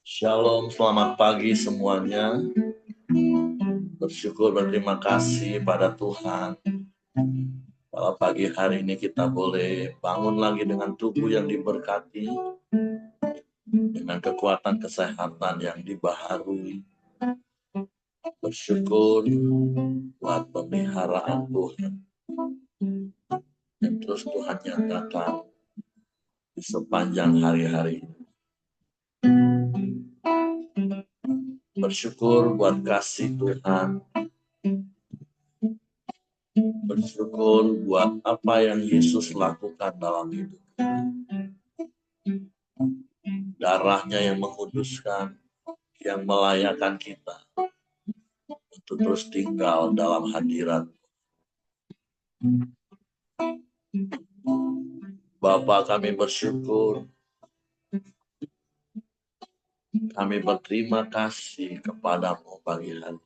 Shalom, selamat pagi semuanya. Bersyukur, berterima kasih pada Tuhan. Kalau pagi hari ini kita boleh bangun lagi dengan tubuh yang diberkati, dengan kekuatan kesehatan yang dibaharui. Bersyukur buat pemeliharaan Tuhan yang terus Tuhan nyatakan di sepanjang hari-hari ini. Bersyukur buat kasih Tuhan. Bersyukur buat apa yang Yesus lakukan dalam hidup. Darahnya yang menguduskan, yang melayakkan kita untuk terus tinggal dalam hadirat. Bapa, kami bersyukur, kami berterima kasih kepadamu pagi hari.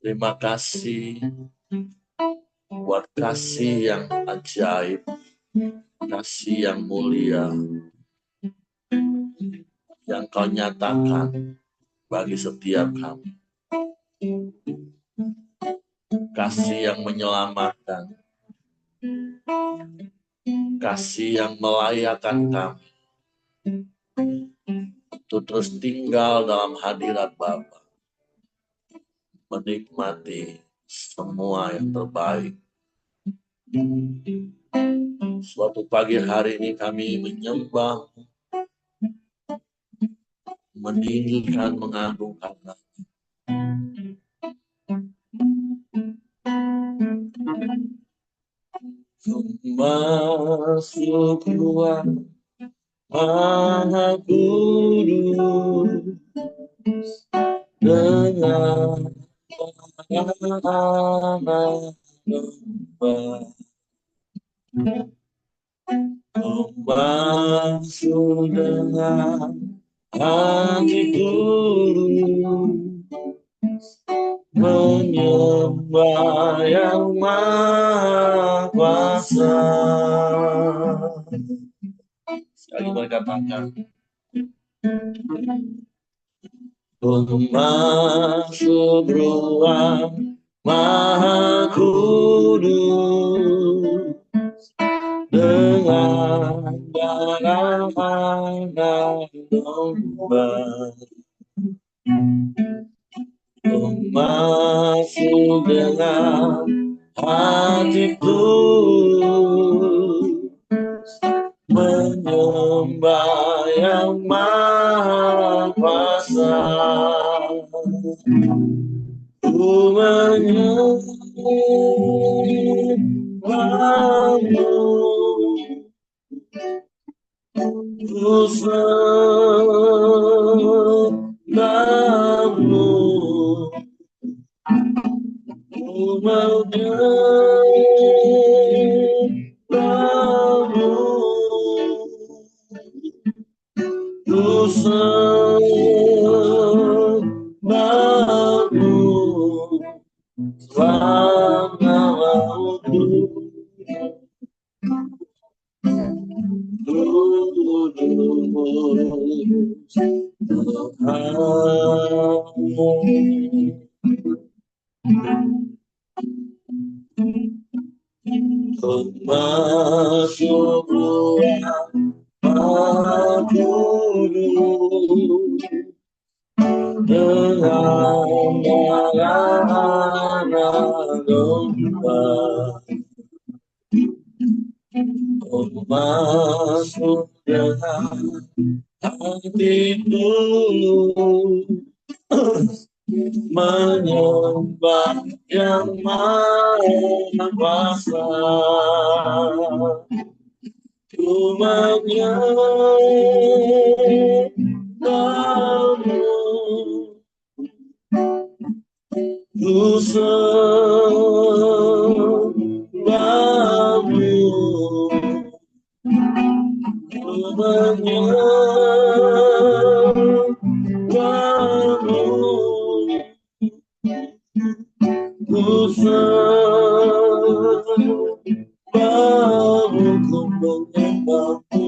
Terima kasih buat kasih yang ajaib, kasih yang mulia, yang kau nyatakan bagi setiap kami. Kasih yang menyelamatkan, kasih yang melayakkan kami untuk terus tinggal dalam hadirat Bapa, menikmati semua yang terbaik. Suatu pagi hari ini kami menyembah, meninggikan, mengagungkan Nama. Masuk keluar Maha Kudus dengan anak domba. Masuk dengan hati tulus, menyembah yang Maha Kuasa. Sekali berkatakan, masuk ruang Maha Kudus dengan darah anak domba. Masuk dengan hati tulus, menyembah yang Maha Kuasa. Ku menyembahmu, ku sembahmu, ku menyembahmu, ku sembahmu, selama waktu. Masuk ruang Maha Kudus dengan darah anak domba. Masuk dengan hati tulus, menyembah yang Maha Kuasa. Ku menyembahmu, ku sembahmu, ku menyembahmu, ku sembahmu, ku menyembahmu,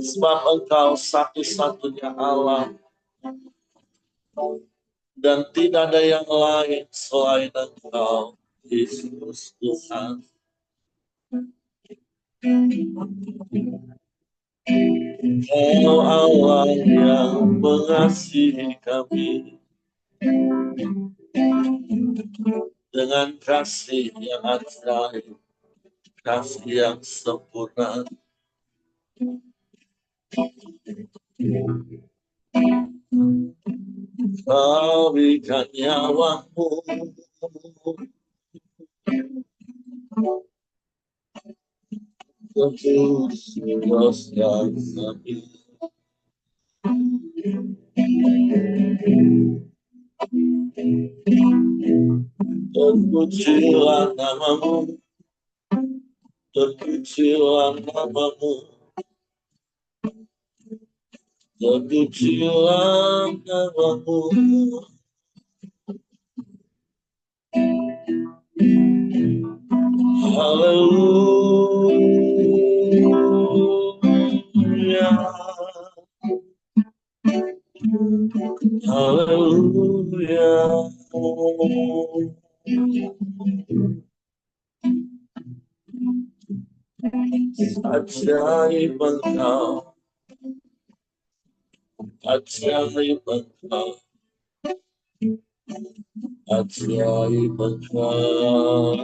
Sebab Engkau satu-satunya Allah dan tidak ada yang lain selain Engkau, Yesus Tuhan. Engkau Allah yang mengasihi kami dengan kasih yang ajaib, kasih yang sempurna. Kau berikan nyawamu untuk dosa kami. Terpujilah namamu, terpujilah namamu, terpujilah namamu. Haleluya, haleluya. Ajaib Engkau, ajaib Engkau, ajaib Engkau.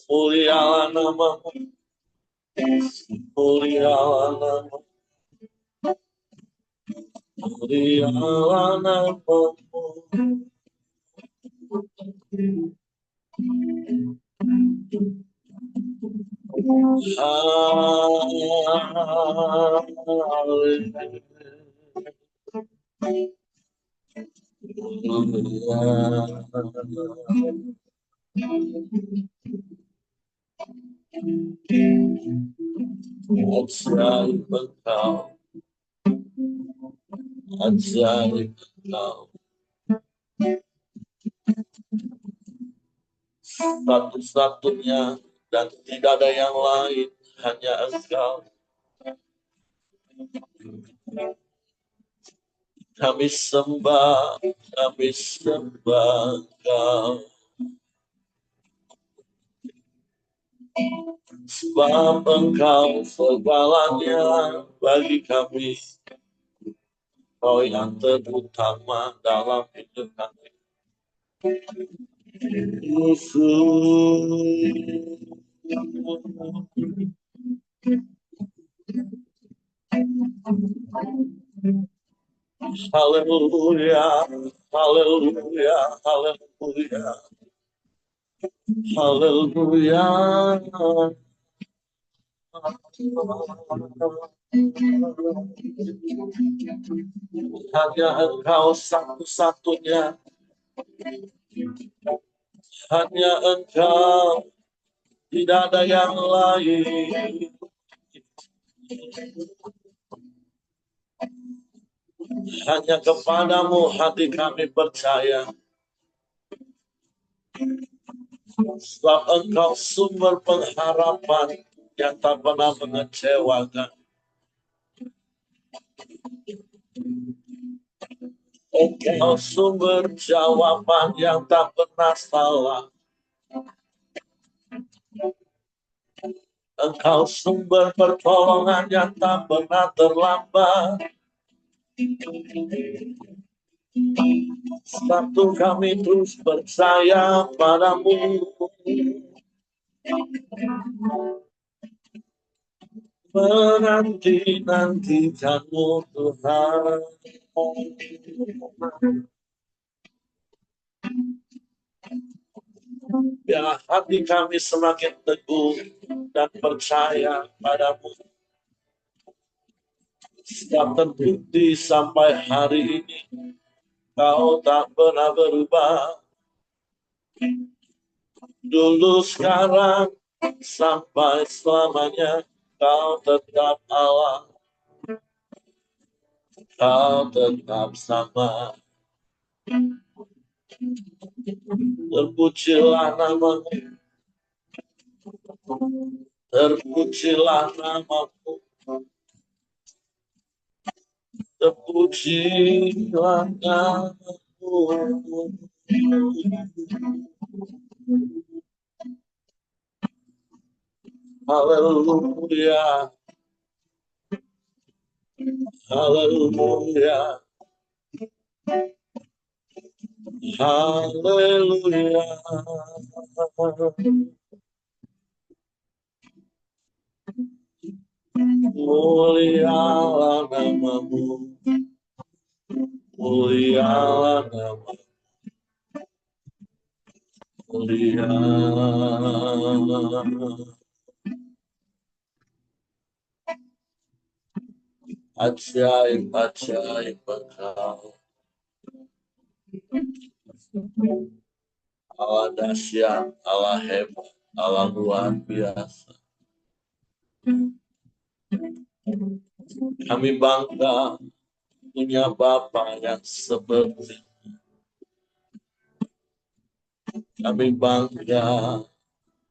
Mulialah namamu, mulialah namamu, mulialah namamu. Ajaib Engkau, ajaib Engkau, satu-satunya dan tidak ada yang lain, hanya Engkau. Kami sembah Engkau, sebab Engkau segalanya bagi kami. Kau yang terutama dalam hidup kami. Yesus. Haleluya, haleluya, haleluya, haleluya. Hanya Engkau satu-satunya, hanya Engkau, tidak ada yang lain. Hanya kepadamu hati kami percaya, sebab Engkau sumber pengharapan yang tak pernah mengecewakan. Engkau sumber jawaban yang tak pernah salah. Engkau sumber pertolongan yang tak pernah terlambat. Satu kami terus percaya padamu, menanti-nantikanmu Tuhan. Biar hati kami semakin teguh dan percaya padamu. Setiap terbukti sampai hari ini, Kau tak pernah berubah. Dulu, sekarang, sampai selamanya, Kau tetap Allah. Kau tetap sama. Terpujilah namamu. Terpujilah namamu. Terpujilah namamu. Haleluya. Haleluya. Haleluya. Mulialah namamu. Mulialah namamu. Mulia. Ajaib, ajaib Engkau. Allah dahsyat, Allah hebat, Allah luar biasa. Kami bangga punya Bapa yang seperti. Kami bangga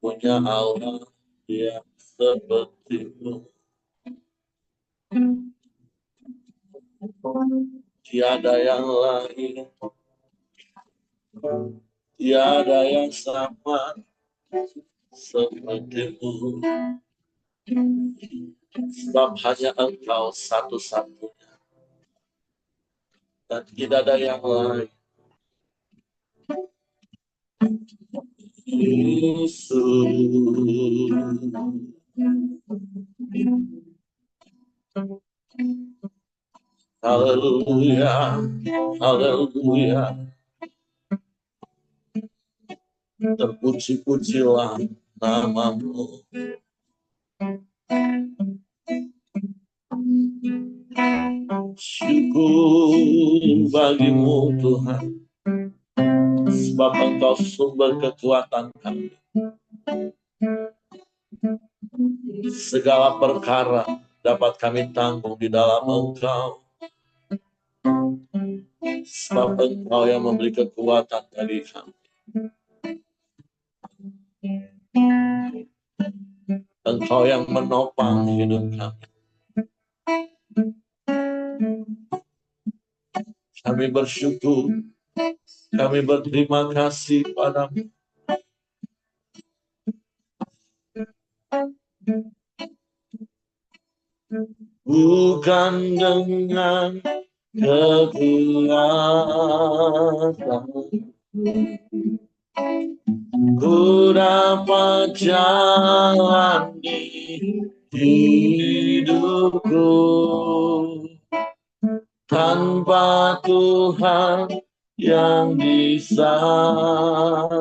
punya Allah yang seperti-Mu. Tiada yang lain, tiada yang sama seperti-Mu. Sebab hanya Engkau satu-satunya dan tidak ada yang lain. Yesus. Haleluya, haleluya. Terpuji-pujilah namamu. Syukur bagimu Tuhan, sebab Engkau sumber kekuatan kami. Segala perkara dapat kami tanggung di dalam Engkau, sebab Engkau yang memberi kekuatan bagi kami. Engkau yang menopang hidup kami. Kami bersyukur, kami berterima kasih padamu. Bukan dengan kekuatan ku dapat jalani hidupku, tanpa Tuhan yang di samping,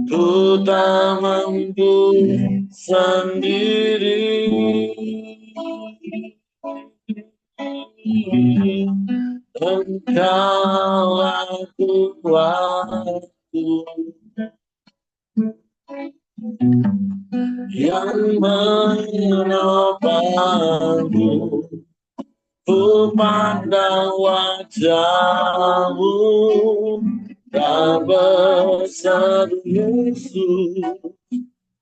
ku tak mampu sendiri. Engkaulah kuatku yang menopangku. Ku pandang wajahmu dan berseru Yesus,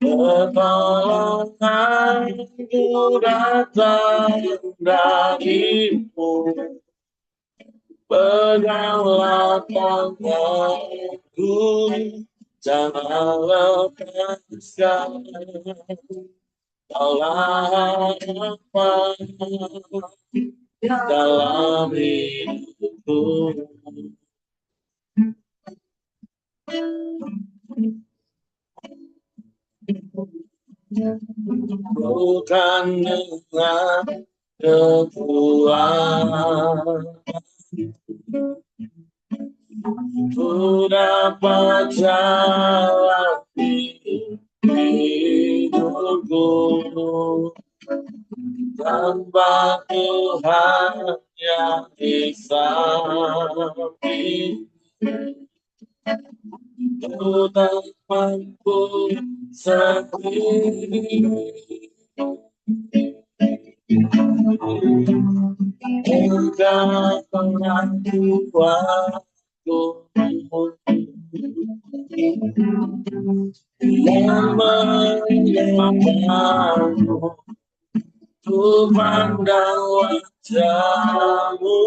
pertolonganku datang darimu. Peganglah tanganku, jangan lepaskan. Kaulah apa dalam hidupku. Bukan dengan kekuatan ku dapat jalani hidupku, tanpa Tuhan yang di samping, ku tak mampu sendiri. Engkau pengakuanku yang menyelamatkanku. Ku pandang wajahmu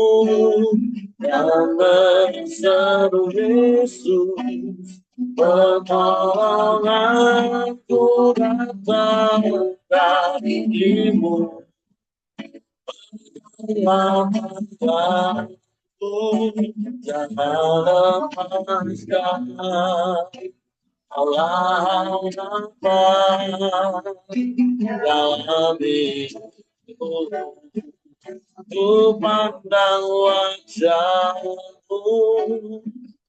dan berseru Yesus, pertolonganku datang darimu. Selamatkanku, jangan lepaskan. Kaulah apa dalam hidupku. Ku pandang wajahmu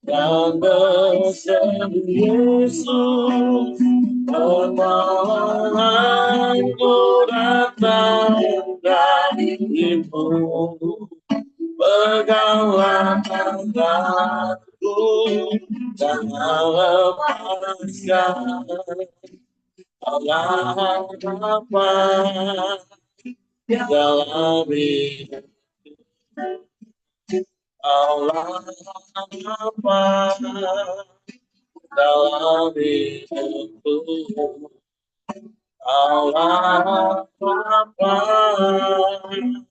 dan berseru Yesus, pertolonganku datang darimu. Peganglah tanganku, jangan lepaskan. Kaulah apa dalam hidupku. Kaulah apa dalam hidupku. Kaulah apa dalam hidupku.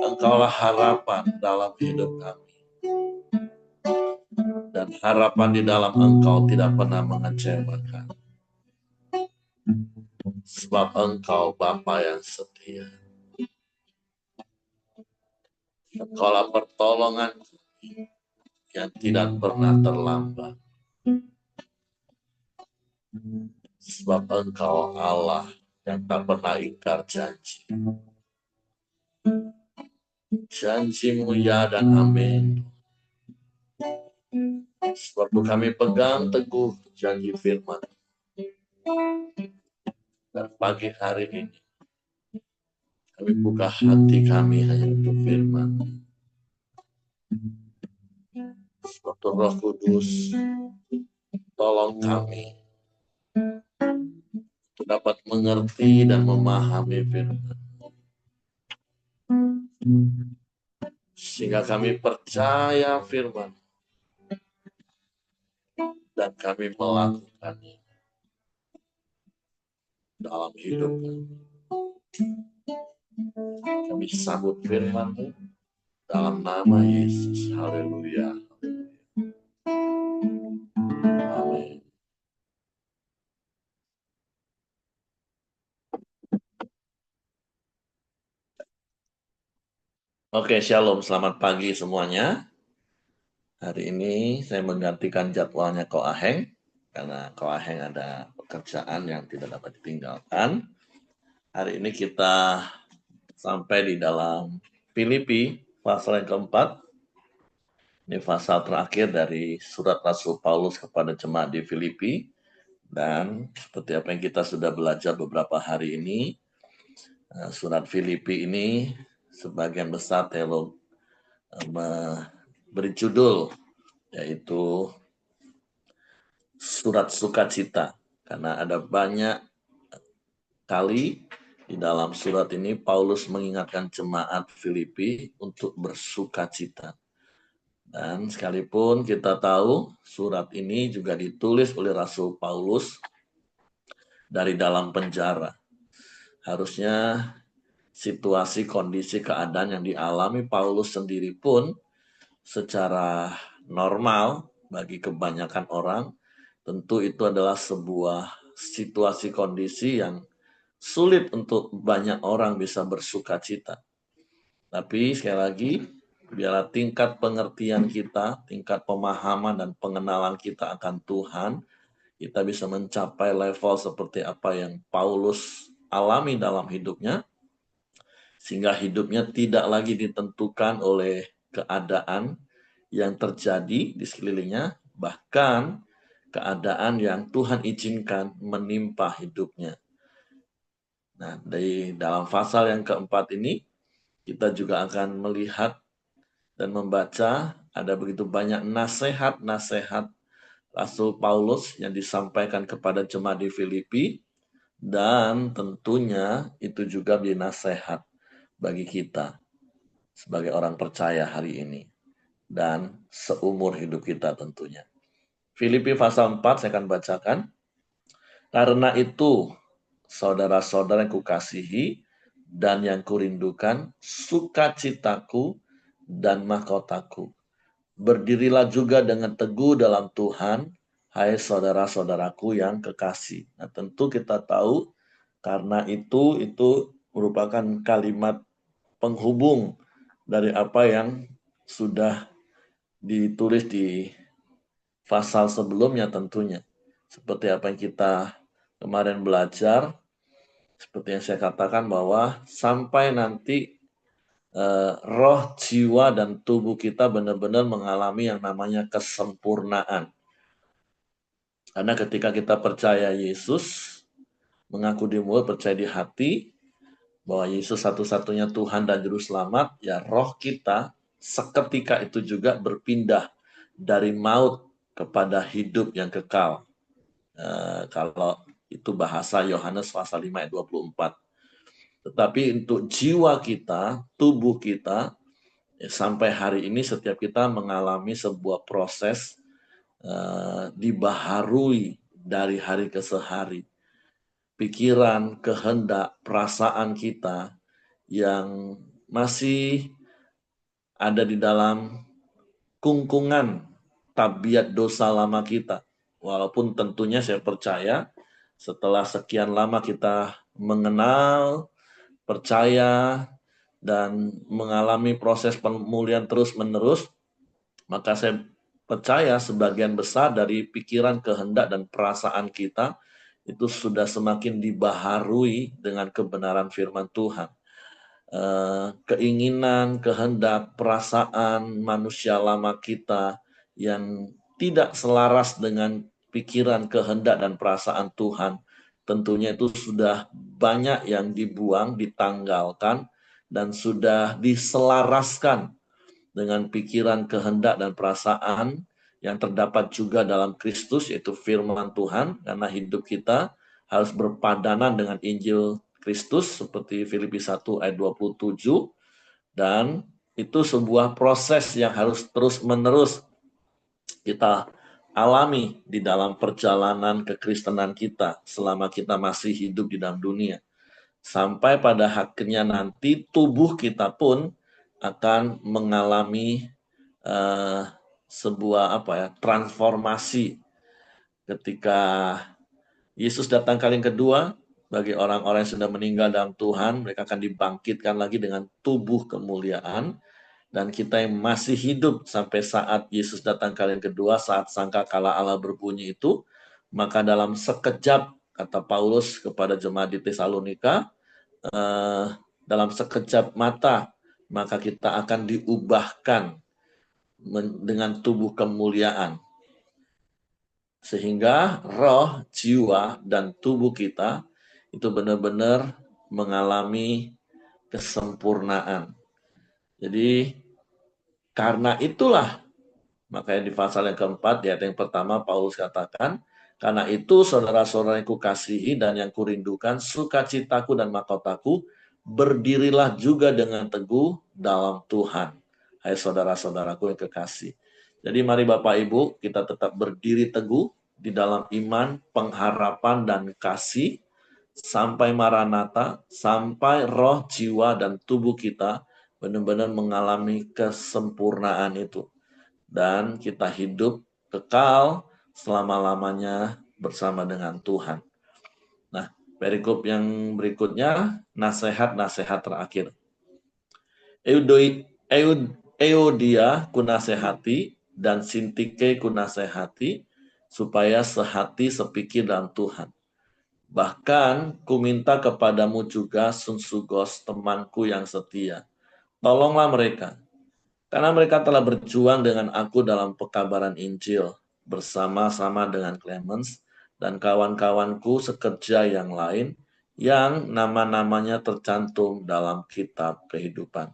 Engkaulah harapan dalam hidup kami, dan harapan di dalam Engkau tidak pernah mengecewakan, sebab Engkau Bapa yang setia. Engkaulah pertolongan yang tidak pernah terlambat. Sebab Engkau Allah yang tak pernah ingkar janji. Janji-Mu ya dan amin. Sebab kami pegang teguh janji firman. Dan pagi hari ini kami buka hati kami hanya untuk firman. Sebab Roh Kudus tolong kami untuk dapat mengerti dan memahami firman. Sehingga kami percaya firman dan kami melakukannya dalam hidup kami. Kami sambut firman-Mu dalam nama Yesus. Haleluya. Amin. Oke, shalom. Selamat pagi semuanya. Hari ini saya menggantikan jadwalnya Ko Aheng, karena Ko Aheng ada pekerjaan yang tidak dapat ditinggalkan. Hari ini kita sampai di dalam Filipi, pasal yang keempat. Ini pasal terakhir dari surat Rasul Paulus kepada jemaat di Filipi. Dan seperti apa yang kita sudah belajar beberapa hari ini, surat Filipi ini sebagian besar teolog beri judul yaitu surat sukacita, karena ada banyak kali di dalam surat ini Paulus mengingatkan jemaat Filipi untuk bersukacita. Dan sekalipun kita tahu surat ini juga ditulis oleh Rasul Paulus dari dalam penjara. Harusnya situasi, kondisi, keadaan yang dialami Paulus sendiri pun secara normal bagi kebanyakan orang, tentu itu adalah sebuah situasi kondisi yang sulit untuk banyak orang bisa bersukacita. Tapi sekali lagi, biarlah tingkat pengertian kita, tingkat pemahaman dan pengenalan kita akan Tuhan, kita bisa mencapai level seperti apa yang Paulus alami dalam hidupnya, sehingga hidupnya tidak lagi ditentukan oleh keadaan yang terjadi di sekelilingnya, bahkan keadaan yang Tuhan izinkan menimpa hidupnya. Nah, dari dalam pasal yang keempat ini, kita juga akan melihat dan membaca ada begitu banyak nasihat-nasihat Rasul Paulus yang disampaikan kepada jemaat di Filipi, dan tentunya itu juga menjadi nasihat bagi kita sebagai orang percaya hari ini dan seumur hidup kita tentunya. Filipi pasal 4 saya akan bacakan. Karena itu, saudara-saudara yang kukasihi dan yang kurindukan, sukacitaku dan mahkotaku. Berdirilah juga dengan teguh dalam Tuhan, hai saudara-saudaraku yang kekasih. Nah, tentu kita tahu karena itu merupakan kalimat penghubung dari apa yang sudah ditulis di pasal sebelumnya tentunya. Seperti apa yang kita kemarin belajar, seperti yang saya katakan bahwa sampai nanti roh, jiwa, dan tubuh kita benar-benar mengalami yang namanya kesempurnaan. Karena ketika kita percaya Yesus, mengaku di mulut, percaya di hati, bahwa Yesus satu-satunya Tuhan dan Juru Selamat, ya roh kita seketika itu juga berpindah dari maut kepada hidup yang kekal. Kalau itu bahasa Yohanes pasal 5 ayat 24. Tetapi untuk jiwa kita, tubuh kita, sampai hari ini setiap kita mengalami sebuah proses dibaharui dari hari ke hari. Pikiran, kehendak, perasaan kita yang masih ada di dalam kungkungan tabiat dosa lama kita. Walaupun tentunya saya percaya setelah sekian lama kita mengenal, percaya, dan mengalami proses pemulihan terus-menerus, maka saya percaya sebagian besar dari pikiran, kehendak, dan perasaan kita itu sudah semakin dibaharui dengan kebenaran firman Tuhan. Keinginan, kehendak, perasaan manusia lama kita yang tidak selaras dengan pikiran, kehendak, dan perasaan Tuhan, tentunya itu sudah banyak yang dibuang, ditanggalkan, dan sudah diselaraskan dengan pikiran, kehendak, dan perasaan yang terdapat juga dalam Kristus, yaitu firman Tuhan, karena hidup kita harus berpadanan dengan Injil Kristus, seperti Filipi 1 ayat 27, dan itu sebuah proses yang harus terus-menerus kita alami di dalam perjalanan kekristenan kita selama kita masih hidup di dalam dunia. Sampai pada akhirnya nanti tubuh kita pun akan mengalami sebuah transformasi ketika Yesus datang kali yang kedua. Bagi orang-orang yang sudah meninggal dalam Tuhan, mereka akan dibangkitkan lagi dengan tubuh kemuliaan. Dan kita yang masih hidup sampai saat Yesus datang kali yang kedua, saat sangkakala Allah berbunyi itu, maka dalam sekejap, kata Paulus kepada jemaat di Tesalonika, dalam sekejap mata, maka kita akan diubahkan dengan tubuh kemuliaan. Sehingga roh, jiwa, dan tubuh kita itu benar-benar mengalami kesempurnaan. Jadi karena itulah, makanya di pasal yang keempat, di ayat yang pertama Paulus katakan, karena itu saudara-saudara yang kukasihi dan yang kurindukan, sukacitaku dan mahkotaku, berdirilah juga dengan teguh dalam Tuhan. Hai saudara-saudaraku yang kekasih. Jadi mari Bapak Ibu, kita tetap berdiri teguh di dalam iman, pengharapan, dan kasih, sampai Maranatha, sampai roh, jiwa, dan tubuh kita benar-benar mengalami kesempurnaan itu. Dan kita hidup kekal selama-lamanya bersama dengan Tuhan. Nah, perikop yang berikutnya, nasihat-nasihat terakhir. Euodia kunasehati dan Sintike kunasehati supaya sehati sepikir dalam Tuhan. Bahkan kuminta kepadamu juga Sunsugos, temanku yang setia. Tolonglah mereka, karena mereka telah berjuang dengan aku dalam pekabaran Injil, bersama-sama dengan Clemens dan kawan-kawanku sekerja yang lain, yang nama-namanya tercantum dalam kitab kehidupan.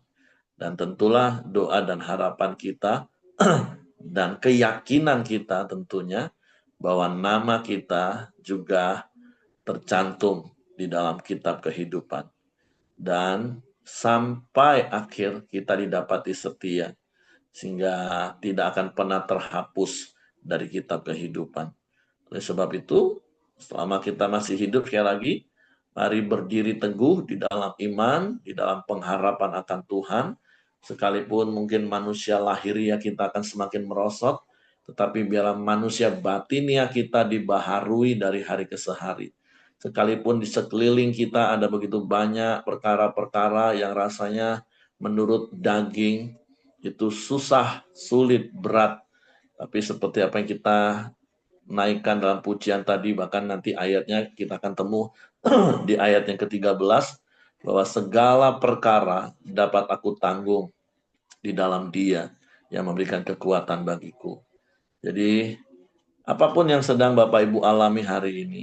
Dan tentulah doa dan harapan kita dan keyakinan kita tentunya bahwa nama kita juga tercantum di dalam kitab kehidupan. Dan sampai akhir kita didapati setia, sehingga tidak akan pernah terhapus dari kitab kehidupan. Oleh sebab itu, selama kita masih hidup, sekali lagi, mari berdiri teguh di dalam iman, di dalam pengharapan akan Tuhan. Sekalipun mungkin manusia lahiriah kita akan semakin merosot, tetapi biarlah manusia batiniah kita dibaharui dari hari ke hari. Sekalipun di sekeliling kita ada begitu banyak perkara-perkara yang rasanya menurut daging itu susah, sulit, berat. Tapi seperti apa yang kita naikkan dalam pujian tadi, bahkan nanti ayatnya kita akan temu di ayat yang ke-13, bahwa segala perkara dapat aku tanggung di dalam Dia yang memberikan kekuatan bagiku. Jadi apapun yang sedang Bapak Ibu alami hari ini,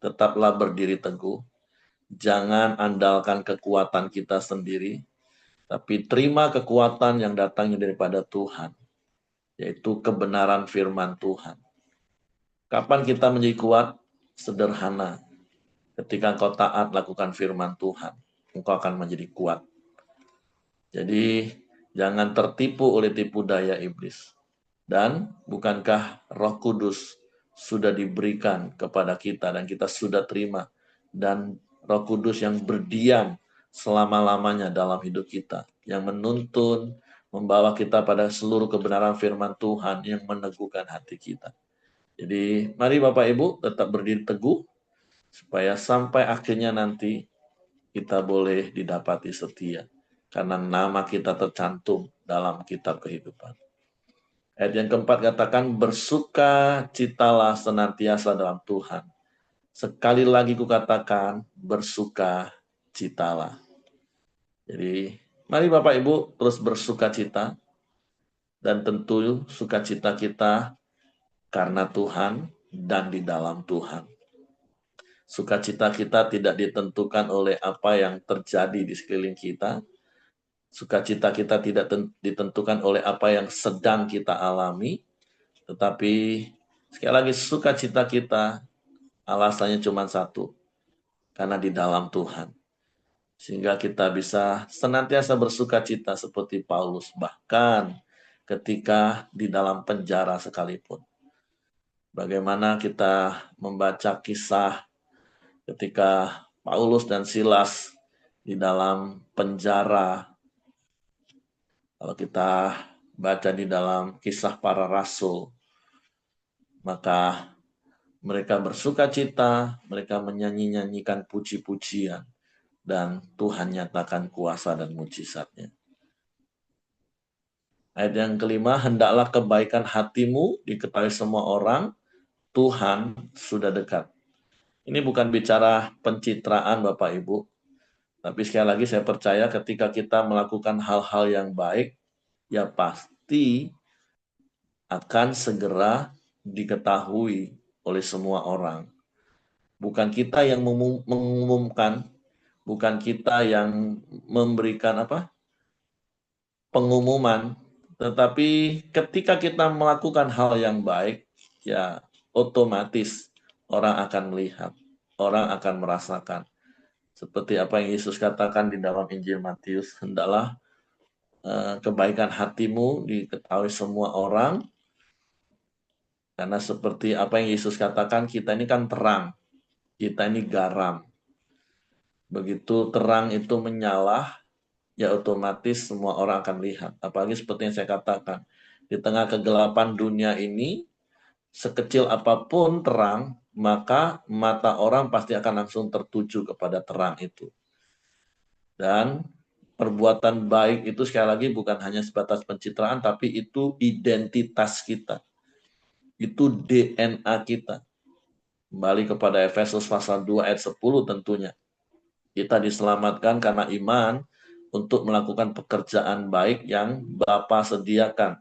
tetaplah berdiri teguh. Jangan andalkan kekuatan kita sendiri, tapi terima kekuatan yang datangnya daripada Tuhan, yaitu kebenaran firman Tuhan. Kapan kita menjadi kuat? Sederhana. Ketika engkau taat lakukan firman Tuhan, engkau akan menjadi kuat. Jadi jangan tertipu oleh tipu daya iblis. Dan bukankah Roh Kudus sudah diberikan kepada kita dan kita sudah terima, dan Roh Kudus yang berdiam selama-lamanya dalam hidup kita, yang menuntun, membawa kita pada seluruh kebenaran firman Tuhan yang meneguhkan hati kita. Jadi mari Bapak Ibu tetap berdiri teguh supaya sampai akhirnya nanti kita boleh didapati setia, karena nama kita tercantum dalam kitab kehidupan. Ayat yang keempat katakan, bersukacitalah senantiasa dalam Tuhan. Sekali lagi kukatakan, bersukacitalah. Jadi, mari Bapak Ibu terus bersukacita. Dan tentu sukacita kita karena Tuhan dan di dalam Tuhan. Sukacita kita tidak ditentukan oleh apa yang terjadi di sekeliling kita. Sukacita kita tidak ditentukan oleh apa yang sedang kita alami. Tetapi sekali lagi sukacita kita alasannya cuma satu. Karena di dalam Tuhan. Sehingga kita bisa senantiasa bersukacita seperti Paulus. Bahkan ketika di dalam penjara sekalipun. Bagaimana kita membaca kisah ketika Paulus dan Silas di dalam penjara. Kalau kita baca di dalam kisah para rasul, maka mereka bersukacita, mereka menyanyi-nyanyikan puji-pujian, dan Tuhan nyatakan kuasa dan mujizatnya. Ayat yang kelima, hendaklah kebaikan hatimu diketahui semua orang, Tuhan sudah dekat. Ini bukan bicara pencitraan Bapak Ibu, tapi sekali lagi saya percaya ketika kita melakukan hal-hal yang baik, ya pasti akan segera diketahui oleh semua orang. Bukan kita yang mengumumkan, bukan kita yang memberikan pengumuman, tetapi ketika kita melakukan hal yang baik, ya otomatis orang akan melihat, orang akan merasakan. Seperti apa yang Yesus katakan di dalam Injil Matius, hendaklah kebaikan hatimu diketahui semua orang, karena seperti apa yang Yesus katakan, kita ini kan terang, kita ini garam. Begitu terang itu menyala, ya otomatis semua orang akan lihat. Apalagi seperti yang saya katakan, di tengah kegelapan dunia ini, sekecil apapun terang, maka mata orang pasti akan langsung tertuju kepada terang itu. Dan perbuatan baik itu sekali lagi bukan hanya sebatas pencitraan, tapi itu identitas kita. Itu DNA kita. Kembali kepada Efesus pasal 2 ayat 10 tentunya. Kita diselamatkan karena iman untuk melakukan pekerjaan baik yang Bapa sediakan.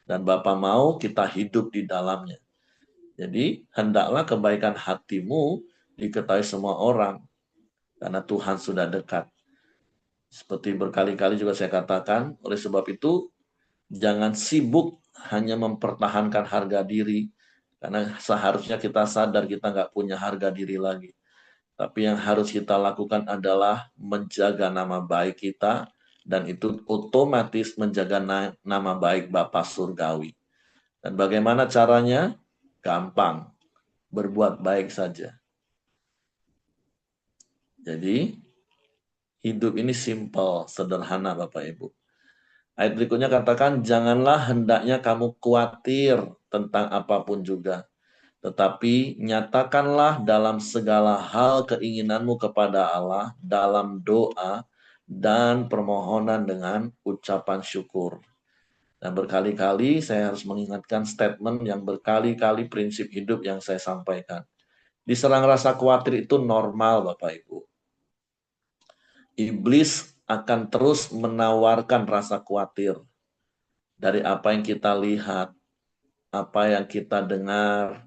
Dan Bapa mau kita hidup di dalamnya. Jadi, hendaklah kebaikan hatimu diketahui semua orang. Karena Tuhan sudah dekat. Seperti berkali-kali juga saya katakan, oleh sebab itu, jangan sibuk hanya mempertahankan harga diri. Karena seharusnya kita sadar kita nggak punya harga diri lagi. Tapi yang harus kita lakukan adalah menjaga nama baik kita, dan itu otomatis menjaga nama baik Bapa Surgawi. Dan bagaimana caranya? Gampang, berbuat baik saja. Jadi, hidup ini simple, sederhana Bapak Ibu. Ayat berikutnya katakan, janganlah hendaknya kamu khawatir tentang apapun juga. Tetapi nyatakanlah dalam segala hal keinginanmu kepada Allah dalam doa dan permohonan dengan ucapan syukur. Dan berkali-kali saya harus mengingatkan statement yang berkali-kali prinsip hidup yang saya sampaikan. Diserang rasa khawatir itu normal Bapak Ibu. Iblis akan terus menawarkan rasa khawatir dari apa yang kita lihat, apa yang kita dengar,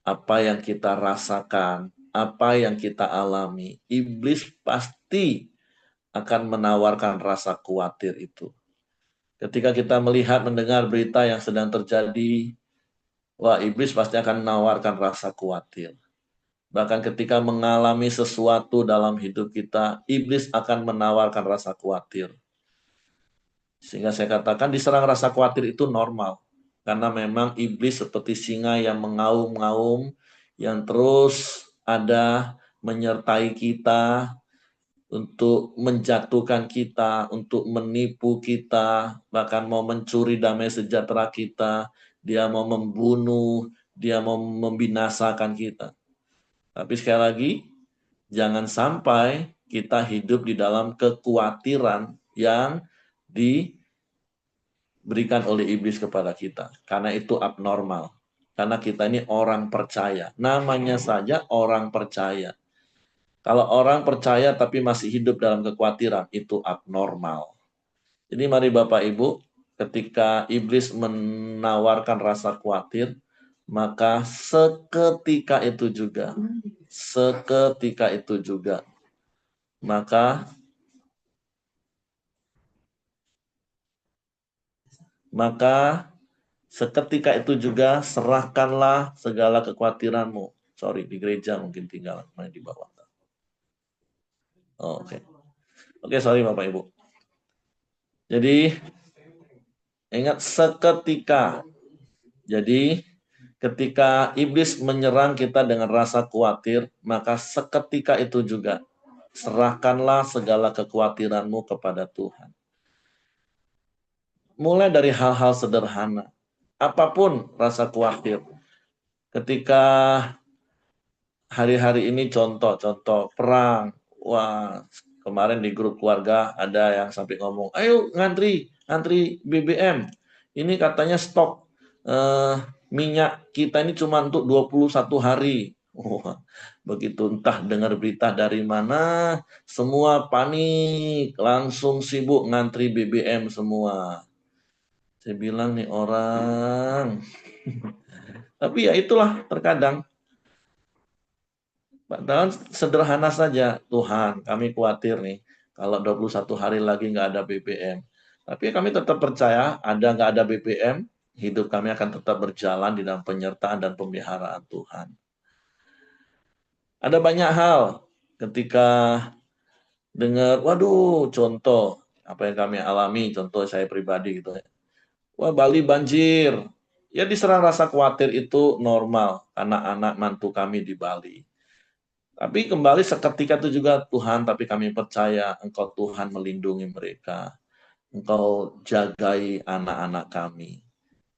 apa yang kita rasakan, apa yang kita alami. Iblis pasti akan menawarkan rasa khawatir itu. Ketika kita melihat, mendengar berita yang sedang terjadi, wah iblis pasti akan menawarkan rasa khawatir. Bahkan ketika mengalami sesuatu dalam hidup kita, iblis akan menawarkan rasa khawatir. Sehingga saya katakan diserang rasa khawatir itu normal. Karena memang iblis seperti singa yang mengaum-ngaum, yang terus ada menyertai kita, untuk menjatuhkan kita, untuk menipu kita, bahkan mau mencuri damai sejahtera kita, dia mau membunuh, dia mau membinasakan kita. Tapi sekali lagi, jangan sampai kita hidup di dalam kekhawatiran yang diberikan oleh iblis kepada kita. Karena itu abnormal. Karena kita ini orang percaya. Namanya saja orang percaya. Kalau orang percaya tapi masih hidup dalam kekhawatiran, itu abnormal. Jadi mari Bapak Ibu, ketika iblis menawarkan rasa khawatir, maka seketika itu juga, maka seketika itu juga serahkanlah segala kekhawatiranmu. Sorry, di gereja mungkin tinggal di bawah. Oh, Oke, sorry Bapak Ibu. Jadi ingat seketika. Jadi ketika iblis menyerang kita dengan rasa khawatir, maka seketika itu juga serahkanlah segala kekhawatiranmu kepada Tuhan. Mulai dari hal-hal sederhana. Apapun rasa khawatir. Ketika hari-hari ini contoh perang. Wah, kemarin di grup keluarga ada yang sampai ngomong, ayo ngantri BBM. Ini katanya stok minyak kita ini cuma untuk 21 hari. Wah, begitu entah dengar berita dari mana, semua panik, langsung sibuk ngantri BBM semua. Saya bilang nih orang. Tapi ya itulah terkadang. Padahal sederhana saja, Tuhan kami khawatir nih kalau 21 hari lagi nggak ada BBM. Tapi kami tetap percaya ada nggak ada BBM, hidup kami akan tetap berjalan di dalam penyertaan dan pemeliharaan Tuhan. Ada banyak hal ketika dengar, waduh contoh apa yang kami alami, contoh saya pribadi gitu ya. Wah Bali banjir, ya diserang rasa khawatir itu normal karena anak mantu kami di Bali. Tapi kembali seketika itu juga Tuhan, tapi kami percaya Engkau Tuhan melindungi mereka. Engkau jagai anak-anak kami.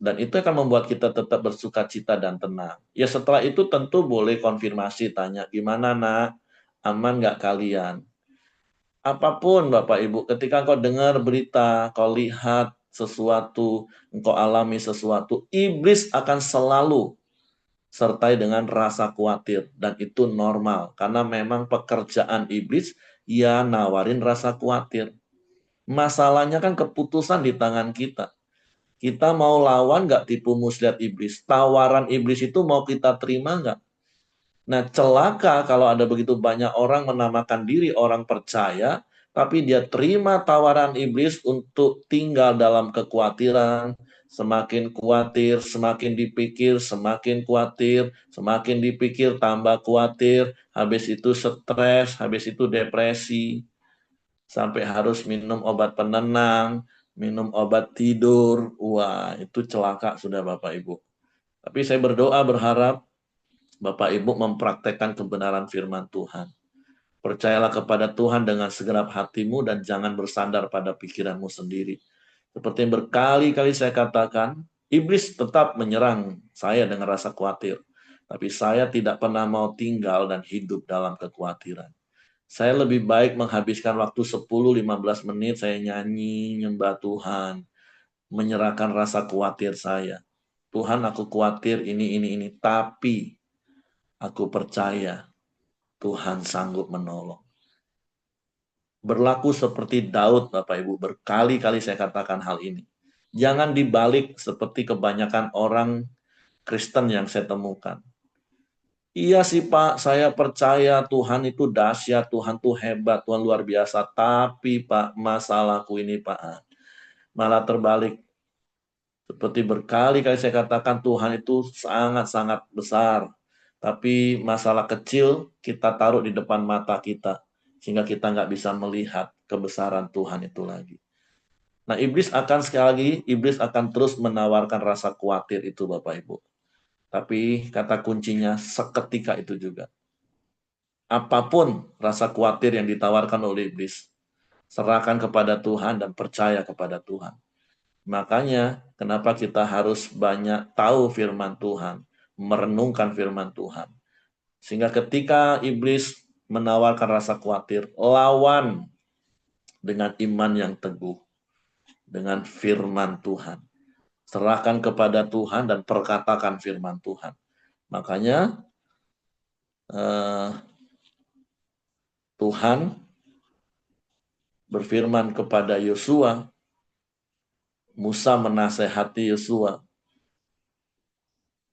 Dan itu akan membuat kita tetap bersuka cita dan tenang. Ya setelah itu tentu boleh konfirmasi, tanya, gimana nak? Aman nggak kalian? Apapun Bapak Ibu, ketika engkau dengar berita, kau lihat sesuatu, engkau alami sesuatu, iblis akan selalu sertai dengan rasa khawatir. Dan itu normal. Karena memang pekerjaan iblis, ya nawarin rasa khawatir. Masalahnya kan keputusan di tangan kita. Kita mau lawan nggak tipu muslihat iblis? Tawaran iblis itu mau kita terima nggak? Nah, celaka kalau ada begitu banyak orang menamakan diri orang percaya, tapi dia terima tawaran iblis untuk tinggal dalam kekhawatiran, semakin khawatir, semakin dipikir, semakin khawatir, semakin dipikir, tambah khawatir, habis itu stres, habis itu depresi, sampai harus minum obat penenang, minum obat tidur. Wah, itu celaka sudah Bapak Ibu. Tapi saya berdoa berharap Bapak Ibu mempraktekkan kebenaran firman Tuhan. Percayalah kepada Tuhan dengan segenap hatimu dan jangan bersandar pada pikiranmu sendiri. Seperti yang berkali-kali saya katakan, iblis tetap menyerang saya dengan rasa khawatir. Tapi saya tidak pernah mau tinggal dan hidup dalam kekhawatiran. Saya lebih baik menghabiskan waktu 10-15 menit saya nyanyi, nyembah Tuhan, menyerahkan rasa khawatir saya. Tuhan aku khawatir ini. Tapi aku percaya Tuhan sanggup menolong. Berlaku seperti Daud, Bapak Ibu. Berkali-kali saya katakan hal ini. Jangan dibalik seperti kebanyakan orang Kristen yang saya temukan. Iya sih Pak, saya percaya Tuhan itu dahsyat, Tuhan tuh hebat, Tuhan luar biasa. Tapi Pak, masalahku ini Pak, malah terbalik. Seperti berkali-kali saya katakan Tuhan itu sangat-sangat besar. Tapi masalah kecil kita taruh di depan mata kita. Sehingga kita nggak bisa melihat kebesaran Tuhan itu lagi. Nah iblis akan sekali lagi, iblis akan terus menawarkan rasa khawatir itu Bapak Ibu. Tapi kata kuncinya seketika itu juga. Apapun rasa khawatir yang ditawarkan oleh iblis, serahkan kepada Tuhan dan percaya kepada Tuhan. Makanya kenapa kita harus banyak tahu firman Tuhan, merenungkan firman Tuhan. Sehingga ketika iblis menawarkan rasa khawatir, lawan dengan iman yang teguh. dengan firman Tuhan. Serahkan kepada Tuhan dan perkatakan firman Tuhan. Makanya Tuhan berfirman kepada Yosua, Musa menasehati Yosua,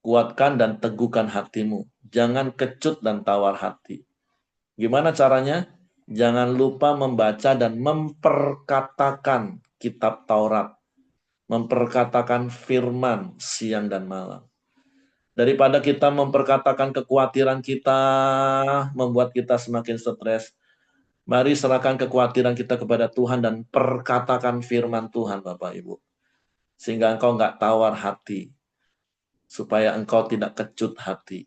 kuatkan dan teguhkan hatimu, jangan kecut dan tawar hati. Gimana caranya? Jangan lupa membaca dan memperkatakan kitab Taurat, memperkatakan firman siang dan malam. Daripada kita memperkatakan kekhawatiran kita, membuat kita semakin stres, mari serahkan kekhawatiran kita kepada Tuhan dan perkatakan firman Tuhan, Bapak Ibu. Sehingga engkau nggak tawar hati, supaya engkau tidak kecut hati.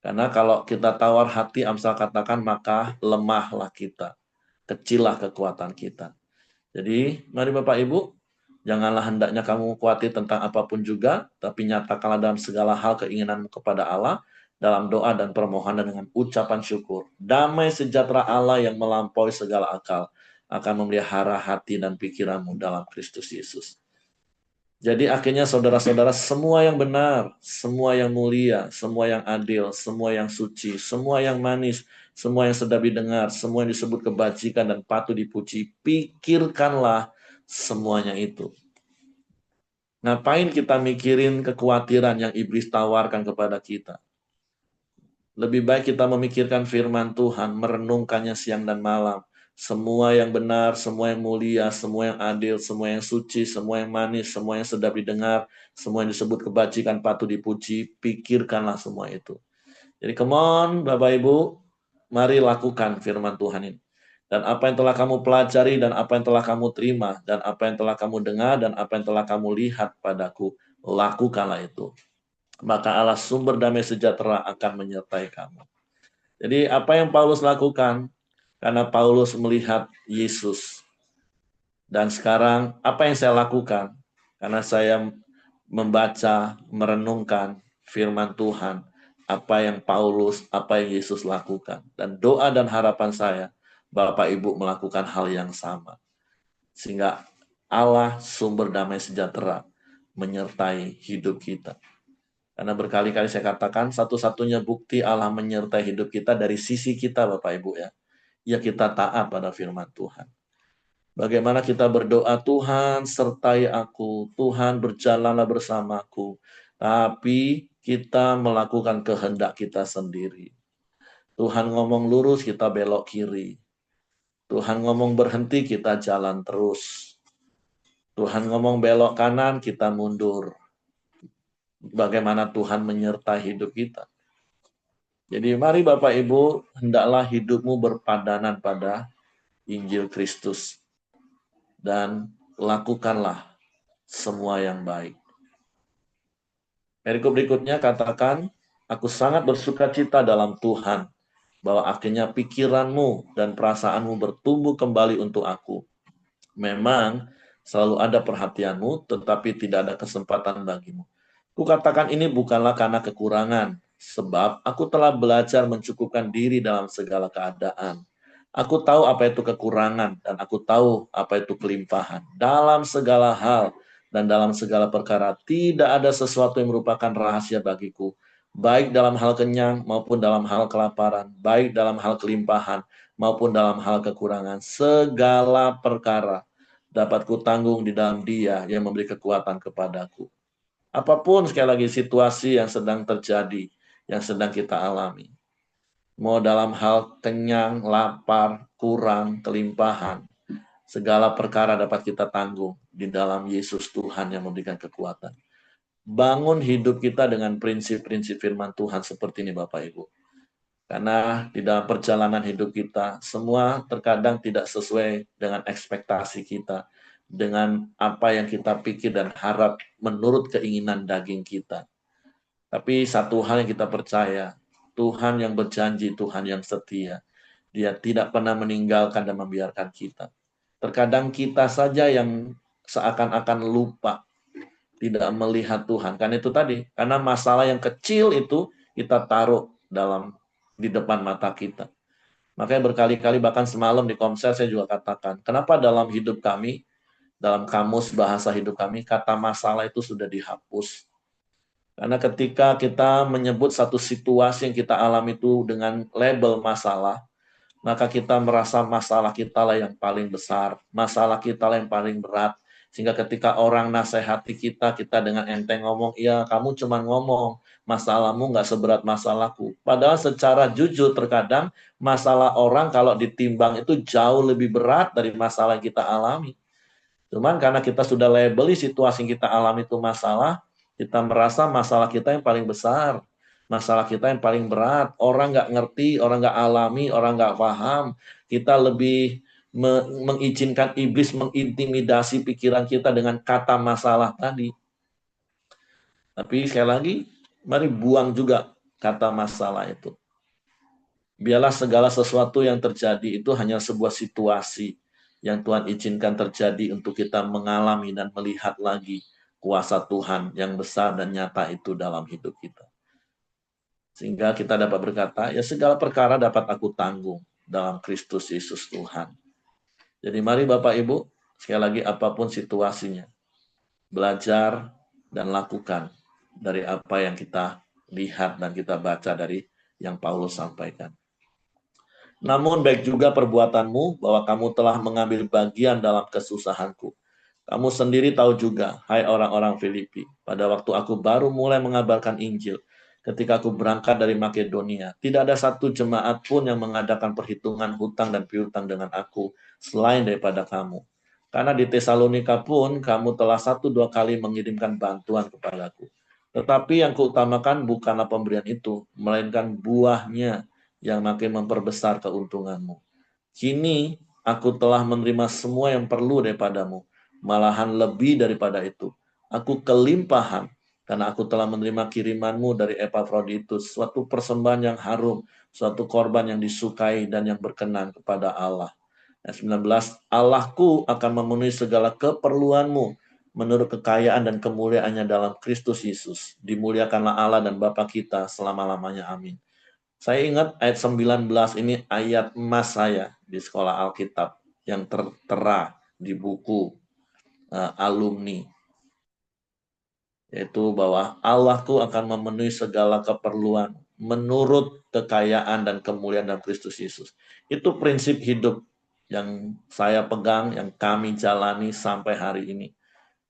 Karena kalau kita tawar hati, Amsal katakan, maka lemahlah kita. Kecillah kekuatan kita. Jadi, mari Bapak Ibu, janganlah hendaknya kamu khawatir tentang apapun juga, tapi nyatakanlah dalam segala hal keinginanmu kepada Allah, dalam doa dan permohonan dengan ucapan syukur. Damai sejahtera Allah yang melampaui segala akal akan memelihara hati dan pikiranmu dalam Kristus Yesus. Jadi akhirnya saudara-saudara, semua yang benar, semua yang mulia, semua yang adil, semua yang suci, semua yang manis, semua yang sedap didengar, semua yang disebut kebajikan dan patut dipuji, pikirkanlah semuanya itu. Ngapain kita mikirin kekhawatiran yang iblis tawarkan kepada kita? Lebih baik kita memikirkan firman Tuhan, merenungkannya siang dan malam. Semua yang benar, semua yang mulia, semua yang adil, semua yang suci, semua yang manis, semua yang sedap didengar, semua yang disebut kebajikan patut dipuji, pikirkanlah semua itu. Jadi come on Bapak Ibu, mari lakukan firman Tuhan ini. Dan apa yang telah kamu pelajari, dan apa yang telah kamu terima, dan apa yang telah kamu dengar, dan apa yang telah kamu lihat padaku, lakukanlah itu. Maka Allah sumber damai sejahtera akan menyertai kamu. Jadi apa yang Paulus lakukan? Karena Paulus melihat Yesus. Dan sekarang apa yang saya lakukan? Karena saya membaca, merenungkan firman Tuhan. Apa yang Paulus, apa yang Yesus lakukan. Dan doa dan harapan saya, Bapak Ibu melakukan hal yang sama. Sehingga Allah sumber damai sejahtera menyertai hidup kita. Karena berkali-kali saya katakan, satu-satunya bukti Allah menyertai hidup kita dari sisi kita, Bapak Ibu ya. Ya kita taat pada firman Tuhan. Bagaimana kita berdoa, Tuhan sertai aku, Tuhan berjalanlah bersamaku. Tapi kita melakukan kehendak kita sendiri. Tuhan ngomong lurus, kita belok kiri. Tuhan ngomong berhenti, kita jalan terus. Tuhan ngomong belok kanan, kita mundur. Bagaimana Tuhan menyertai hidup kita. Jadi mari Bapak Ibu, hendaklah hidupmu berpadanan pada Injil Kristus. Dan lakukanlah semua yang baik. Perikop berikutnya katakan, aku sangat bersuka cita dalam Tuhan, bahwa akhirnya pikiranmu dan perasaanmu bertumbuh kembali untuk aku. Memang selalu ada perhatianmu, tetapi tidak ada kesempatan bagimu. Kukatakan ini bukanlah karena kekurangan, sebab aku telah belajar mencukupkan diri dalam segala keadaan. Aku tahu apa itu kekurangan, dan aku tahu apa itu kelimpahan. Dalam segala hal dan dalam segala perkara, tidak ada sesuatu yang merupakan rahasia bagiku, baik dalam hal kenyang maupun dalam hal kelaparan, baik dalam hal kelimpahan maupun dalam hal kekurangan. Segala perkara dapat kutanggung di dalam Dia yang memberi kekuatan kepadaku. Apapun sekali lagi situasi yang sedang terjadi, yang sedang kita alami. Mau dalam hal kenyang, lapar, kurang, kelimpahan. Segala perkara dapat kita tanggung di dalam Yesus Tuhan yang memberikan kekuatan. Bangun hidup kita dengan prinsip-prinsip firman Tuhan seperti ini Bapak Ibu. Karena di dalam perjalanan hidup kita, semua terkadang tidak sesuai dengan ekspektasi kita. Dengan apa yang kita pikir dan harap menurut keinginan daging kita. Tapi satu hal yang kita percaya, Tuhan yang berjanji, Tuhan yang setia. Dia tidak pernah meninggalkan dan membiarkan kita. Terkadang kita saja yang seakan-akan lupa, tidak melihat Tuhan. Karena itu tadi, karena masalah yang kecil itu kita taruh di depan mata kita. Makanya berkali-kali bahkan semalam di konser saya juga katakan, kenapa dalam hidup kami dalam kamus bahasa hidup kami, kata masalah itu sudah dihapus. Karena ketika kita menyebut satu situasi yang kita alami itu dengan label masalah, maka kita merasa masalah kita lah yang paling besar, masalah kita lah yang paling berat. Sehingga ketika orang nasihati kita, kita dengan enteng ngomong, iya kamu cuma ngomong, masalahmu nggak seberat masalahku. Padahal secara jujur terkadang masalah orang kalau ditimbang itu jauh lebih berat dari masalah yang kita alami. Cuman karena kita sudah labeli situasi yang kita alami itu masalah, kita merasa masalah kita yang paling besar. Masalah kita yang paling berat. Orang nggak ngerti, orang nggak alami, orang nggak paham. Kita lebih mengizinkan iblis mengintimidasi pikiran kita dengan kata masalah tadi. Tapi sekali lagi, mari buang juga kata masalah itu. Biarlah segala sesuatu yang terjadi itu hanya sebuah situasi yang Tuhan izinkan terjadi untuk kita mengalami dan melihat lagi kuasa Tuhan yang besar dan nyata itu dalam hidup kita. Sehingga kita dapat berkata, ya segala perkara dapat aku tanggung dalam Kristus Yesus Tuhan. Jadi mari Bapak Ibu, sekali lagi apapun situasinya, belajar dan lakukan dari apa yang kita lihat dan kita baca dari yang Paulus sampaikan. Namun baik juga perbuatanmu bahwa kamu telah mengambil bagian dalam kesusahanku. Kamu sendiri tahu juga, hai orang-orang Filipi, pada waktu aku baru mulai mengabarkan Injil, ketika aku berangkat dari Makedonia, tidak ada satu jemaat pun yang mengadakan perhitungan hutang dan piutang dengan aku, selain daripada kamu. Karena di Tesalonika pun, kamu telah 1-2 kali mengirimkan bantuan kepadaku. Tetapi yang kuutamakan bukanlah pemberian itu, melainkan buahnya yang makin memperbesar keuntunganmu. Kini aku telah menerima semua yang perlu daripadamu, malahan lebih daripada itu. Aku kelimpahan karena aku telah menerima kirimanmu dari Epafroditus, suatu persembahan yang harum, suatu korban yang disukai dan yang berkenan kepada Allah. Ayat 19, Allahku akan memenuhi segala keperluanmu menurut kekayaan dan kemuliaannya dalam Kristus Yesus. Dimuliakanlah Allah dan Bapa kita selama-lamanya. Amin. Saya ingat ayat 19 ini ayat emas saya di sekolah Alkitab yang tertera di buku alumni. Yaitu bahwa Allahku akan memenuhi segala keperluan menurut kekayaan dan kemuliaan dalam Kristus Yesus. Itu prinsip hidup yang saya pegang, yang kami jalani sampai hari ini.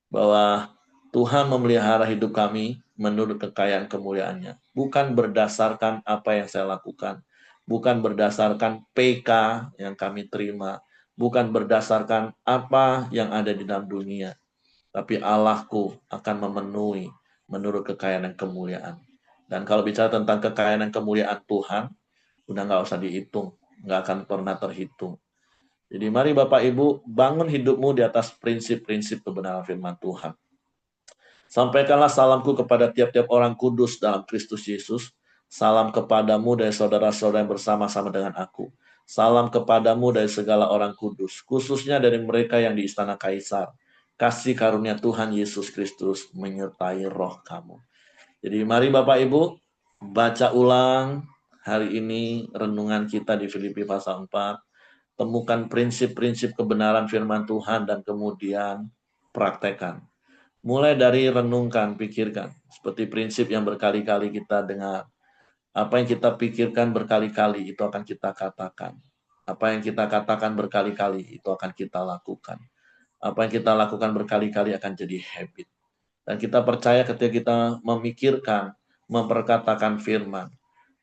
Bahwa Tuhan memelihara hidup kami menurut kekayaan kemuliaannya. Bukan berdasarkan apa yang saya lakukan. Bukan berdasarkan PK yang kami terima. Bukan berdasarkan apa yang ada di dalam dunia. Tapi Allahku akan memenuhi menurut kekayaan dan kemuliaan. Dan kalau bicara tentang kekayaan dan kemuliaan Tuhan, udah nggak usah dihitung. Nggak akan pernah terhitung. Jadi mari Bapak Ibu bangun hidupmu di atas prinsip-prinsip kebenaran firman Tuhan. Sampaikanlah salamku kepada tiap-tiap orang kudus dalam Kristus Yesus. Salam kepadamu dari saudara-saudara yang bersama-sama dengan aku. Salam kepadamu dari segala orang kudus, khususnya dari mereka yang di istana Kaisar. Kasih karunia Tuhan Yesus Kristus menyertai roh kamu. Jadi mari Bapak Ibu baca ulang hari ini renungan kita di Filipi pasal 4. Temukan prinsip-prinsip kebenaran firman Tuhan dan kemudian praktekkan. Mulai dari renungkan, pikirkan. Seperti prinsip yang berkali-kali kita dengar. Apa yang kita pikirkan berkali-kali, itu akan kita katakan. Apa yang kita katakan berkali-kali, itu akan kita lakukan. Apa yang kita lakukan berkali-kali akan jadi habit. Dan kita percaya ketika kita memikirkan, memperkatakan firman,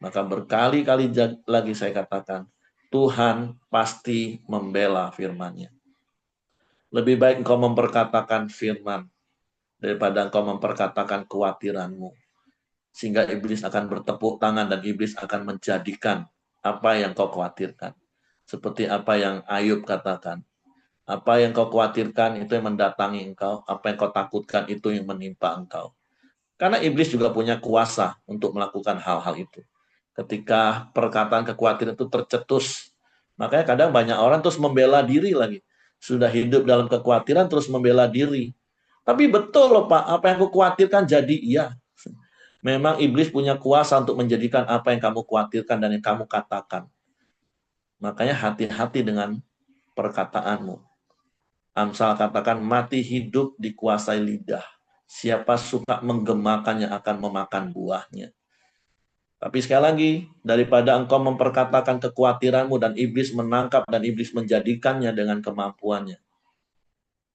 maka berkali-kali lagi saya katakan, Tuhan pasti membela firman-Nya. Lebih baik engkau memperkatakan firman daripada engkau memperkatakan kekhawatiranmu. Sehingga iblis akan bertepuk tangan dan iblis akan menjadikan apa yang kau khawatirkan. Seperti apa yang Ayub katakan. Apa yang kau khawatirkan itu yang mendatangi engkau. Apa yang kau takutkan itu yang menimpa engkau. Karena iblis juga punya kuasa untuk melakukan hal-hal itu. Ketika perkataan kekhawatiran itu tercetus. Makanya kadang banyak orang terus membela diri lagi. Sudah hidup dalam kekhawatiran terus membela diri. Tapi betul loh Pak, apa yang aku khawatirkan jadi iya. Memang iblis punya kuasa untuk menjadikan apa yang kamu khawatirkan dan yang kamu katakan. Makanya hati-hati dengan perkataanmu. Amsal katakan mati hidup dikuasai lidah. Siapa suka menggemakannya akan memakan buahnya. Tapi sekali lagi, daripada engkau memperkatakan kekhawatiranmu dan iblis menangkap dan iblis menjadikannya dengan kemampuannya,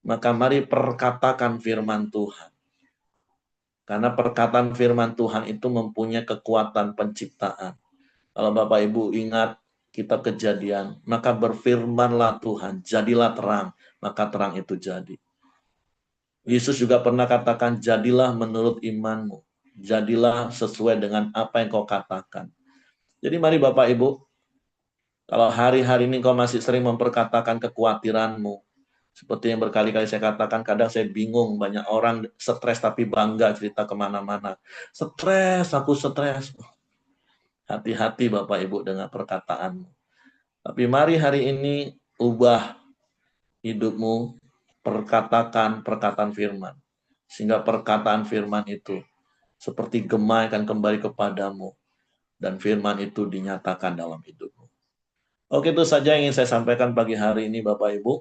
maka mari perkatakan firman Tuhan. Karena perkataan firman Tuhan itu mempunyai kekuatan penciptaan. Kalau Bapak Ibu ingat kitab Kejadian, maka berfirmanlah Tuhan, jadilah terang, maka terang itu jadi. Yesus juga pernah katakan, jadilah menurut imanmu. Jadilah sesuai dengan apa yang kau katakan. Jadi mari Bapak Ibu, kalau hari-hari ini kau masih sering memperkatakan kekhawatiranmu, seperti yang berkali-kali saya katakan, kadang saya bingung, banyak orang stres tapi bangga cerita kemana-mana. Stres, aku stres. Hati-hati Bapak Ibu dengan perkataanmu. Tapi mari hari ini ubah hidupmu, perkatakan perkataan firman. Sehingga perkataan firman itu seperti gema akan kembali kepadamu. Dan firman itu dinyatakan dalam hidupmu. Oke, itu saja yang ingin saya sampaikan pagi hari ini Bapak Ibu.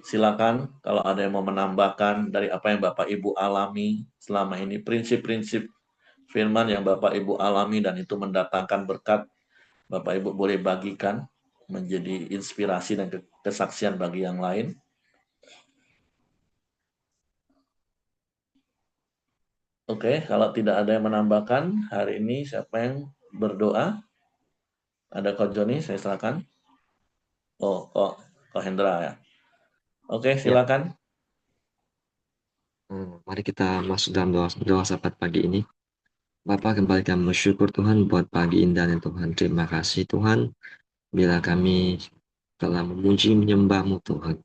Silakan kalau ada yang mau menambahkan dari apa yang Bapak Ibu alami selama ini. Prinsip-prinsip firman yang Bapak Ibu alami dan itu mendatangkan berkat. Bapak Ibu boleh bagikan menjadi inspirasi dan kesaksian bagi yang lain. Oke, kalau tidak ada yang menambahkan, hari ini siapa yang berdoa? Ada Kak Joni, saya silakan. Oh, Kak Hendra ya. Oke, Ya, silakan. mari kita masuk dalam doa sahabat pagi ini. Bapak, kembali kami bersyukur Tuhan buat pagi indahnya Tuhan. Terima kasih Tuhan bila kami telah memuji menyembah-Mu Tuhan.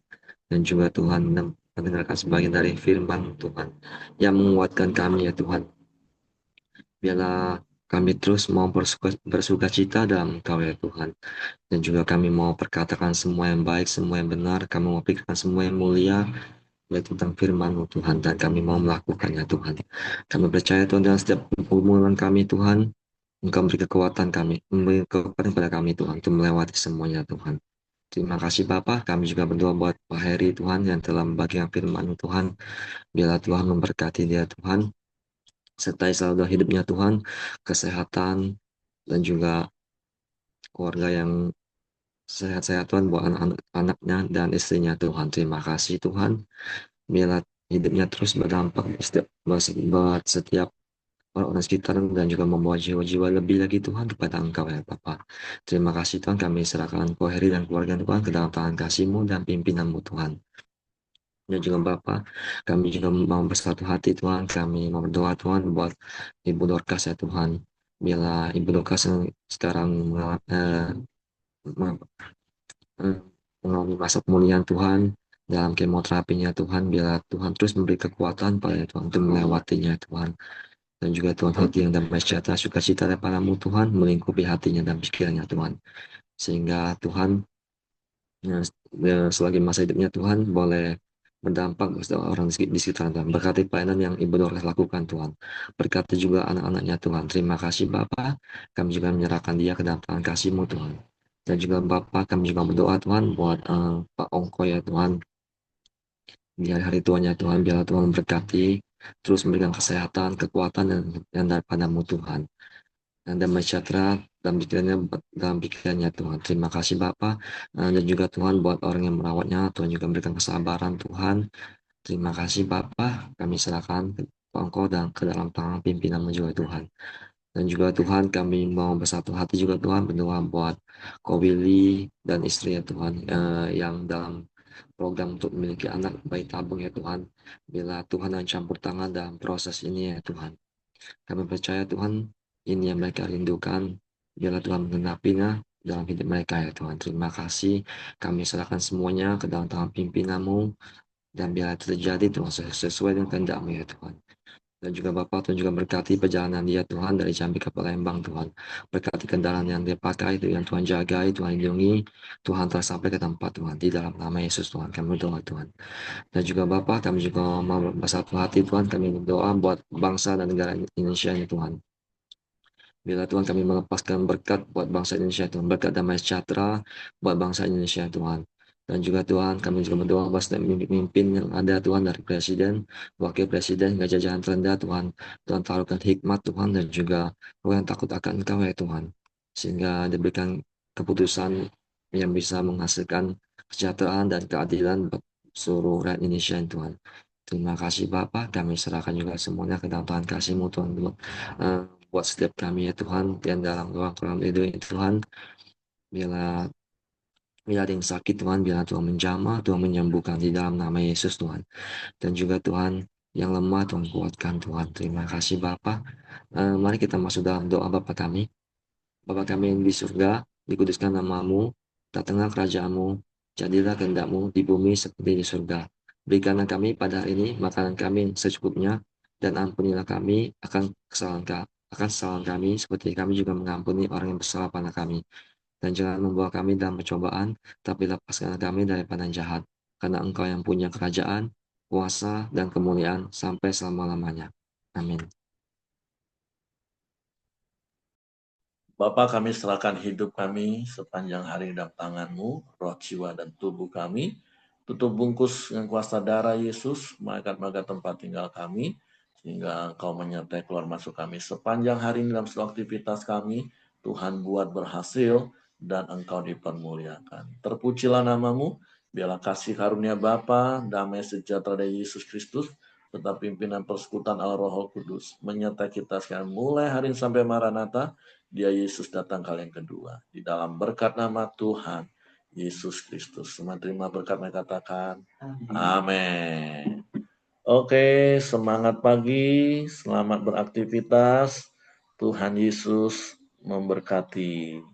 Dan juga Tuhan mendengarkan sebagian dari firman Tuhan yang menguatkan kami ya Tuhan. Biarlah kami terus mau bersuka cita dalam Engkau ya Tuhan. Dan juga kami mau perkatakan semua yang baik, semua yang benar. Kami mau pikirkan semua yang mulia, yaitu tentang firman-Mu Tuhan, dan kami mau melakukannya Tuhan. Kami percaya Tuhan dalam setiap pergumulan kami Tuhan, Engkau beri kekuatan kepada kami Tuhan untuk melewati semuanya Tuhan. Terima kasih Bapa, kami juga berdoa buat Pak Heri Tuhan yang telah membagikan firman Tuhan. Biarlah Tuhan memberkati dia Tuhan, sertai selalu dalam hidupnya Tuhan, kesehatan dan juga keluarga yang sehat-sehat Tuhan buat anak-anaknya dan istrinya Tuhan. Terima kasih Tuhan. Biarlah hidupnya terus berdampak buat setiap orang-orang sekitar dan juga membawa jiwa-jiwa lebih lagi Tuhan kepada Engkau ya Bapa. Terima kasih Tuhan, kami serahkan Ko Heri dan keluarga Tuhan ke dalam tangan kasih-Mu dan pimpinan-Mu Tuhan. Dan juga Bapa, kami juga mau bersatu hati Tuhan, kami mau berdoa Tuhan buat Ibu Dorcas ya Tuhan. Bila Ibu Dorcas yang sekarang eh, mengalami masa pemulihan Tuhan dalam kemoterapinya Tuhan, bila Tuhan terus memberi kekuatan pada Tuhan untuk melewatinya Tuhan. Dan juga Tuhan hati yang damai sejahtera, sukacita daripadamu Tuhan, melingkupi hatinya dan pikirannya Tuhan. Sehingga Tuhan, selagi masa hidupnya Tuhan, boleh berdampak kepada orang di sekitar Tuhan. Berkati pelayanan yang Ibu Dorcas lakukan Tuhan. Berkati juga anak-anaknya Tuhan. Terima kasih Bapa. Kami juga menyerahkan dia ke dalam tangan kasih-Mu Tuhan. Dan juga Bapa, kami juga berdoa Tuhan buat Pak Ongko ya Tuhan. Di hari-hari tuanya Tuhan, biarlah Tuhan memberkati, terus memberikan kesehatan, kekuatan, dan daripadamu Tuhan. Dan damai sejahtera dalam pikirannya Tuhan. Terima kasih Bapa. Dan juga Tuhan buat orang yang merawatnya, Tuhan juga memberikan kesabaran Tuhan. Terima kasih Bapa. Kami serahkan ke Engkau dan ke dalam tangan pimpinanmu juga Tuhan. Dan juga Tuhan, kami mau bersatu hati juga Tuhan, berdoa buat Ko Willy dan istri ya Tuhan, yang dalam program untuk memiliki anak bayi tabung ya Tuhan. Bila Tuhan yang campur tangan dalam proses ini ya Tuhan. Kami percaya Tuhan, ini yang mereka rindukan. Biarlah Tuhan menggenapinya dalam hidup mereka ya Tuhan. Terima kasih. Kami serahkan semuanya ke dalam tangan pimpinanmu. Dan biarlah itu terjadi Tuhan sesuai dengan kehendak-Mu ya Tuhan. Dan juga Bapak Tuhan juga berkati perjalanan dia Tuhan dari Jambi ke Palembang Tuhan. Berkati kendaraan yang dia pakai itu yang Tuhan jagai, Tuhan lindungi. Tuhan telah sampai ke tempat Tuhan. Di dalam nama Yesus Tuhan kami berdoa Tuhan. Dan juga Bapak kami juga mau bersatu hati Tuhan. Kami berdoa buat bangsa dan negara Indonesia ini Tuhan. Bila Tuhan kami melepaskan berkat buat bangsa Indonesia Tuhan. Berkat damai sejahtera buat bangsa Indonesia Tuhan. Dan juga Tuhan, kami juga berdoa buat setiap pemimpin yang ada Tuhan, dari presiden, wakil presiden, hingga jajaran terendah Tuhan. Tuhan taruhkan hikmat Tuhan, dan juga roh yang takut akan Engkau ya Tuhan. Sehingga diberikan keputusan yang bisa menghasilkan kesejahteraan dan keadilan buat seluruh rakyat Indonesia Tuhan. Terima kasih Bapa, kami serahkan juga semuanya ke dalam Tuhan kasih-Mu Tuhan. Eh, buat setiap kami ya Tuhan, dan dalam ruang hidup ini Tuhan, bila ada yang sakit Tuhan, biarlah Tuhan menjamah, Tuhan menyembuhkan di dalam nama Yesus Tuhan. Dan juga Tuhan, yang lemah Tuhan kuatkan Tuhan. Terima kasih Bapa. Mari kita masuk dalam doa Bapa kami. Bapa kami yang di surga, dikuduskan namamu, datanglah kerajaanmu, jadilah kehendakmu di bumi seperti di surga. Berikanlah kami pada hari ini makanan kami secukupnya, dan ampunilah kami akan kesalahan kami, seperti kami juga mengampuni orang yang bersalah pada kami. Dan jangan membawa kami dalam percobaan, tapi lepaskanlah kami daripada yang jahat. Karena Engkau yang punya kerajaan, kuasa, dan kemuliaan sampai selama-lamanya. Amin. Bapa, kami serahkan hidup kami sepanjang hari dalam tangan-Mu, roh, jiwa, dan tubuh kami. Tutup bungkus dengan kuasa darah Yesus, malaikat-malaikat tempat tinggal kami, sehingga Engkau menyertai keluar masuk kami sepanjang hari ini dalam seluruh aktivitas kami. Tuhan buat berhasil, dan Engkau dipermuliakan. Terpujilah nama-Mu, biarlah kasih karunia Bapa, damai sejahtera dari Yesus Kristus, serta pimpinan persekutuan Allah Roh Kudus menyertai kita sekarang mulai hari ini sampai Maranatha. Dia Yesus datang kali yang kedua. Di dalam berkat nama Tuhan Yesus Kristus. Semua terima berkat, mereka katakan amin. Oke, semangat pagi, selamat beraktivitas. Tuhan Yesus memberkati.